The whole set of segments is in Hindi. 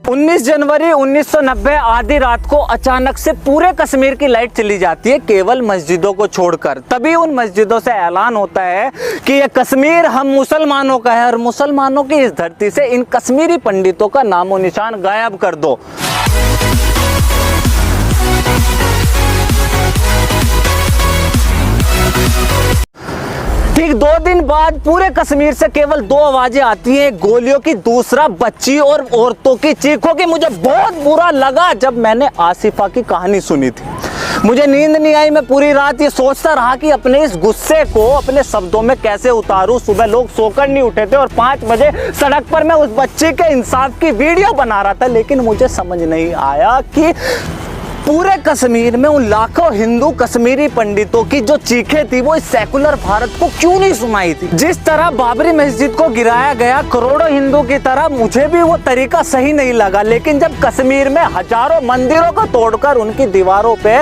19 जनवरी 1990 आधी रात को अचानक से पूरे कश्मीर की लाइट चली जाती है, केवल मस्जिदों को छोड़कर। तभी उन मस्जिदों से ऐलान होता है कि ये कश्मीर हम मुसलमानों का है और मुसलमानों की इस धरती से इन कश्मीरी पंडितों का नामो निशान गायब कर दो। ठीक 2 दिन बाद पूरे कश्मीर से केवल 2 आवाजें आती हैं, गोलियों की, दूसरा बच्ची और औरतों की चीखों की। मुझे बहुत बुरा लगा जब मैंने आसिफा की कहानी सुनी थी। मुझे नींद नहीं आई, मैं पूरी रात ये सोचता रहा कि अपने इस गुस्से को अपने शब्दों में कैसे उतारूं। सुबह लोग सोकर नहीं उठे थे और 5 बजे सड़क पर मैं उस बच्ची के इंसाफ की वीडियो बना रहा था, लेकिन मुझे समझ नहीं आया कि पूरे कश्मीर में उन लाखों हिंदू कश्मीरी पंडितों की जो चीखें थी वो इस सेकुलर भारत को क्यों नहीं सुनाई थी। जिस तरह बाबरी मस्जिद को गिराया गया करोड़ों हिंदू की तरह, मुझे भी वो तरीका सही नहीं लगा। लेकिन जब कश्मीर में हजारों मंदिरों को तोड़कर उनकी दीवारों पे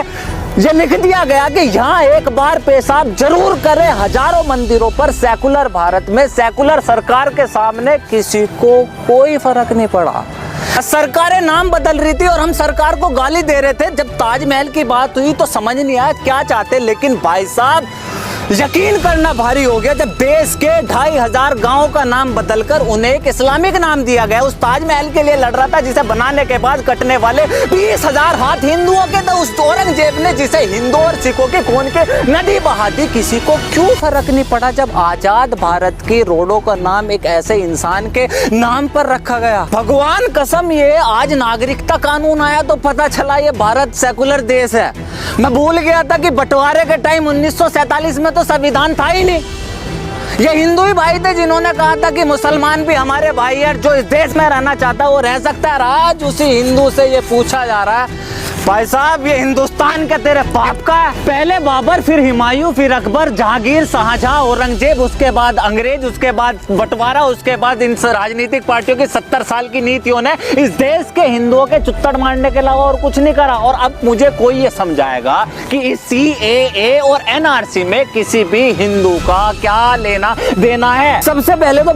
ये लिख दिया गया कि यहाँ एक बार पेशाब जरूर करें, हजारों मंदिरों पर सेकुलर भारत में सेकुलर सरकार के सामने किसी को कोई फर्क नहीं पड़ा। सरकारें नाम बदल रही थी और हम सरकार को गाली दे रहे थे। जब ताजमहल की बात हुई तो समझ नहीं आया क्या चाहते, लेकिन भाई साहब यकीन करना भारी हो गया जब देश के 2500 गांवों का नाम बदलकर उन्हें एक इस्लामिक नाम दिया गया। उस ताजमहल के लिए लड़ रहा था जिसे बनाने के बाद कटने वाले 20,000 हाथ हिंदुओं के, तो उस औरंगजेब ने जिसे हिंदू और सिखों के खून के नदी बहा दी। किसी को क्यों फर्क नहीं पड़ा जब आजाद भारत की रोडों का नाम एक ऐसे इंसान के नाम पर रखा गया। भगवान कसम, ये आज नागरिकता कानून आया तो पता चला ये भारत सेकुलर देश है। मैं भूल गया था कि बंटवारे के टाइम 1947 में तो संविधान था ही नहीं। ये हिंदू ही भाई थे जिन्होंने कहा था कि मुसलमान भी हमारे भाई है, जो इस देश में रहना चाहता है वो रह सकता है। आज उसी हिंदू से ये पूछा जा रहा है, भाई साहब ये हिंदुस्तान का तेरे बाप का है। पहले बाबर, फिर हुमायूं, फिर अकबर, जहांगीर, शाहजहां, औरंगजेब, उसके बाद अंग्रेज, उसके बाद बंटवारा, उसके बाद इन राजनीतिक पार्टियों की 70 साल की नीतियों ने इस देश के हिंदुओं के चुत्तड़ मारने के अलावा और कुछ नहीं करा। और अब मुझे कोई ये समझाएगा कि इस CAA और NRC में किसी भी हिंदू का क्या लेना देना है। सबसे पहले तो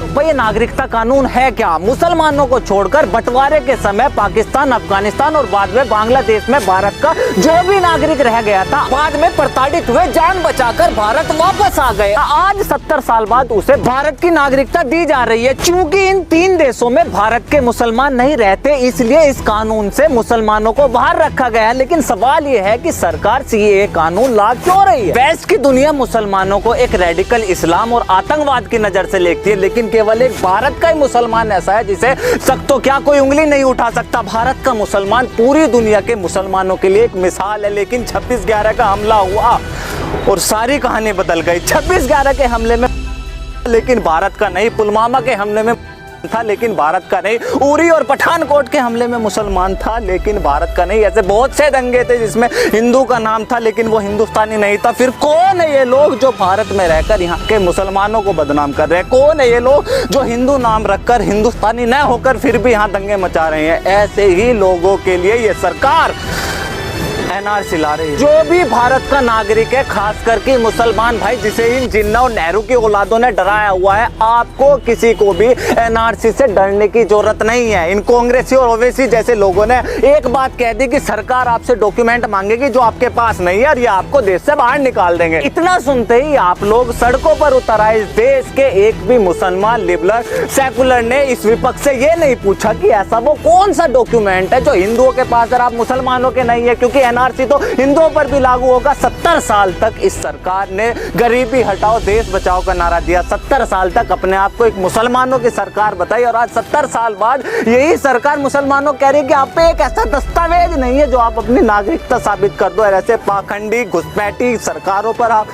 भाई ये नागरिकता कानून है क्या? मुसलमानों को छोड़कर बंटवारे के समय पाकिस्तान, अफगानिस्तान और बाद में बांग्लादेश में भारत का जो भी नागरिक रह गया था, बाद में प्रताड़ित हुए, जान बचाकर भारत वापस आ गए। आज 70 साल बाद उसे भारत की नागरिकता दी जा रही है। चूंकि इन 3 देशों में भारत के मुसलमान नहीं रहते, इसलिए इस कानून से मुसलमानों को बाहर रखा गया है। लेकिन सवाल ये है कि सरकार CAA कानून ला क्यों रही है? वेस्ट की दुनिया मुसलमानों को एक रेडिकल इस्लाम और आतंकवाद की नजर से देखती है, लेकिन केवल एक भारत का ही मुसलमान ऐसा है जिसे तो क्या कोई उंगली नहीं उठा सकता। भारत का मुसलमान पूरी दुनिया के मुसलमानों के लिए एक मिसाल है। लेकिन 26/11 का हमला हुआ और सारी कहानी बदल गई। 26/11 के हमले में लेकिन भारत का नहीं, पुलवामा के हमले में था लेकिन भारत का नहीं, उरी और पठानकोट के हमले में मुसलमान था लेकिन भारत का नहीं। ऐसे बहुत से दंगे थे जिसमें हिंदू का नाम था लेकिन वो हिंदुस्तानी नहीं था। फिर कौन है ये लोग जो भारत में रहकर यहाँ के मुसलमानों को बदनाम कर रहे हैं? कौन है ये लोग जो हिंदू नाम रखकर हिंदुस्तानी न होकर फिर भी यहाँ दंगे मचा रहे हैं? ऐसे ही लोगों के लिए ये सरकार NRC ला रही है। जो भी भारत का नागरिक है, खास करके मुसलमान भाई जिसे इन जिन्ना और नेहरू की औलादों ने डराया हुआ है, आपको किसी को भी NRC से डरने की जरूरत नहीं है। इन कांग्रेसी और ओवैसी जैसे लोगों ने एक बात कह दी कि सरकार आपसे डॉक्यूमेंट मांगेगी जो आपके पास नहीं है और ये आपको देश से बाहर निकाल देंगे। इतना सुनते ही आप लोग सड़कों पर उतर आए। इस देश के एक भी मुसलमान लिबरल सेकुलर ने इस विपक्ष से ये नहीं पूछा कि ऐसा वो कौन सा डॉक्यूमेंट है जो हिंदुओं के पास और आप मुसलमानों के नहीं है, क्योंकि NRC तो हिंदुओं पर भी लागू होगा। 70 साल तक इस सरकार ने गरीबी हटाओ देश बचाओ का नारा दिया। 70 साल तक अपने आप को एक मुसलमानों की सरकार बताई और आज 70 साल बाद यही सरकार मुसलमानों कह रही है कि आप पे एक ऐसा दस्तावेज नहीं है जो आप अपनी नागरिकता साबित कर दो। और ऐसे पाखंडी घुसपैठी सरकारों पर आप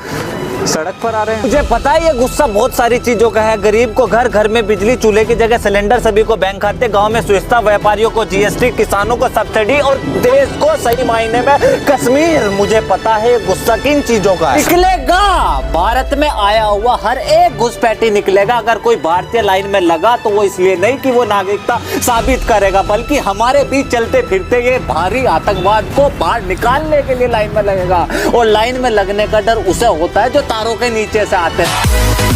सड़क पर आ रहे हैं। मुझे पता है ये गुस्सा बहुत सारी चीजों का है। गरीब को घर घर में बिजली, चूल्हे की जगह सिलेंडर, सभी को बैंक खाते, गांव में सुविधा, व्यापारियों को GST, किसानों को सब्सिडी और देश को सही मायने में कश्मीर। मुझे पता है गुस्सा किन चीजों का है। निकलेगा भारत में आया हुआ हर एक घुसपैठी निकलेगा। अगर कोई भारतीय लाइन में लगा तो वो इसलिए नहीं कि वो नागरिकता साबित करेगा, बल्कि हमारे बीच चलते फिरते ये भारी आतंकवाद को बाहर निकालने के लिए लाइन में लगेगा। और लाइन में लगने का डर उसे होता है जो तारों के नीचे से आते हैं।